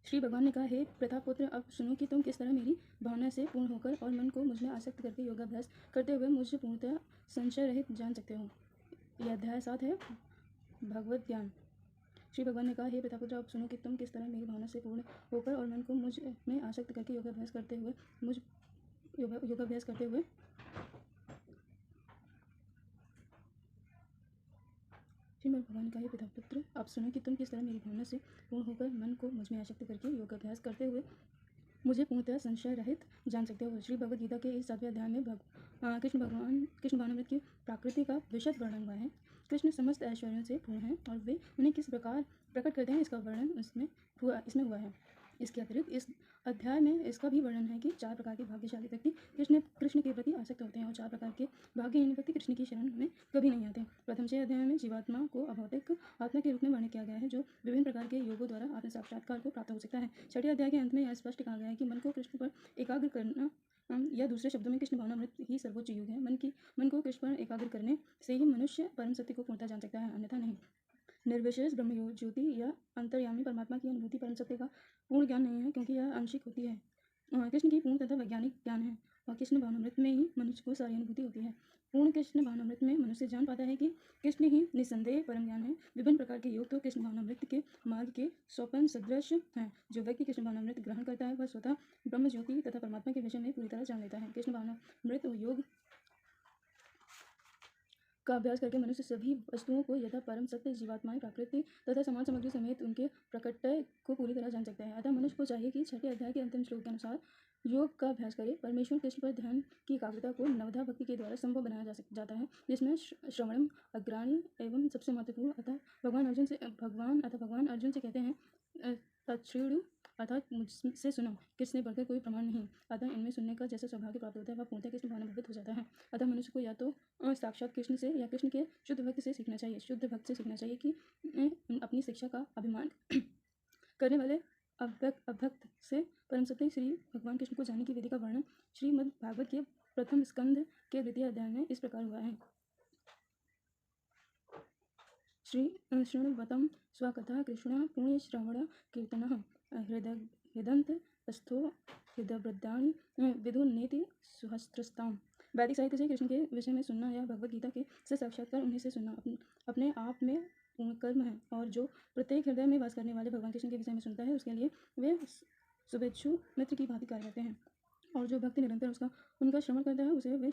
श्री भगवान ने कहा, हे प्रतापपुत्र, अब सुनो कि तुम किस तरह मेरी भावना से पूर्ण होकर और मन को मुझ में आसक्त करके योगाभ्यास करते हुए मुझे पूर्णतः संशय रहित जान सकते हो। यह अध्याय 7 है, भगवत ज्ञान। श्री भगवान ने कहा, हे प्रतापपुत्र, अब सुनो कि तुम किस तरह मेरी भावना से पूर्ण होकर और मन को मुझ में आसक्त करके योगाभ्यास करते हुए श्रीमद् भगवान ने कहा, हे प्रतापपुत्र, अब सुनो कि तुम किस तरह मेरी भावना से पूर्ण होकर मन को मुझ में आसक्त करके योगाभ्यास करते हुए मुझे पूर्णतः संशय रहित जान सकते हो। श्री भगवद गीता के इस 7वें अध्याय में कृष्ण भावनामृत की प्राकृति का विशद वर्णन हुआ है। कृष्ण समस्त ऐश्वर्यों से पूर्ण हैं और वे उन्हें किस प्रकार प्रकट करते हैं, इसका वर्णन इसमें हुआ है। इसके अतिरिक्त इस अध्याय में इसका भी वर्णन है कि 4 प्रकार के भाग्यशाली व्यक्ति कृष्ण के प्रति आसक्त होते हैं और 4 प्रकार के भाग्यहीन व्यक्ति कृष्ण की शरण में कभी नहीं आते। प्रथम 6 अध्याय में जीवात्मा को अभौतिक आत्मा के रूप में वर्णन किया गया है, जो विभिन्न प्रकार के योगों द्वारा आत्म साक्षात्कार को प्राप्त हो सकता है। 6ठे अध्याय के अंत में यह स्पष्ट कहा गया है कि मन को कृष्ण पर एकाग्र करना, या दूसरे शब्दों में कृष्ण भावनामृत ही सर्वोच्च योग है। मन को कृष्ण पर एकाग्र करने से ही मनुष्य परम सत्य को पूर्णतः जान सकता है, अन्यथा नहीं। निर्विशेष ब्रह्म ज्योति या अंतर्यामी परमात्मा की अनुभूति परम सत्य का पूर्ण ज्ञान नहीं है, क्योंकि यह आंशिक होती है। कृष्ण की पूर्ण तथा वैज्ञानिक ज्ञान है और कृष्ण भावनामृत में ही मनुष्य को सारी अनुभूति होती है। पूर्ण कृष्ण भावनामृत में मनुष्य जान पाता है कि कृष्ण ही निस्संदेह परम ज्ञान है। विभिन्न प्रकार के योग तो कृष्ण भावनामृत के मार्ग के सोपान सदृश हैं। जो व्यक्ति कृष्ण भावनामृत ग्रहण करता है वह स्वतः ब्रह्म ज्योति तथा परमात्मा के विषय में पूरी तरह जान लेता है। कृष्ण भावनामृत योग का अभ्यास करके मनुष्य सभी वस्तुओं को यथा परम सत्य, जीवात्माएं, प्रकृति तथा समाज सामग्री समेत उनके प्रकटय को पूरी तरह जान सकता है। अतः मनुष्य को चाहिए कि 6ठे अध्याय के अंतिम श्लोक के अनुसार योग का अभ्यास करे। परमेश्वर कृष्ण पर ध्यान की एकाग्रता को नवधा भक्ति के द्वारा संभव बनाया जाता है, जिसमें श्रवणम अग्रणी एवं सबसे महत्वपूर्ण। अतः भगवान अर्जुन से कहते हैं, तच्छृणु अर्थात मुझसे सुनो, किसने बढ़कर कोई प्रमाण नहीं। अतः इनमें सुनने का जैसा सौभाग्य प्राप्त होता है वह पूर्णतः कृष्ण भावनामृत हो जाता है। अतः मनुष्य को या तो साक्षात कृष्ण से या कृष्ण के शुद्ध भक्त से सीखना चाहिए। शुद्ध भक्त से सीखना चाहिए कि अपनी शिक्षा का अभिमान करने वाले अभक्त से परम सत्य श्री भगवान कृष्ण को जानने की विधि का वर्णन श्रीमद् भागवत के प्रथम स्कंध के 2वें अध्याय में इस प्रकार हुआ है। श्री शृण्वतं स्वकथा कृष्ण पुण्य श्रवण कीर्तनः हृदंत स्थो हृदयवृद्धानि विदुर्नेति सुहस्त्रस्ताम। वैदिक साहित्य से कृष्ण के विषय में सुनना या भगवद गीता के से साक्षात्कार उन्हीं से सुनना अपने आप में पूर्ण कर्म है, और जो प्रत्येक हृदय में वास करने वाले भगवान कृष्ण के विषय में सुनता है उसके लिए वे शुभेच्छु मित्र की भांति कार्य करते हैं, और जो भक्ति निरंतर उनका श्रवण करता है उसे वे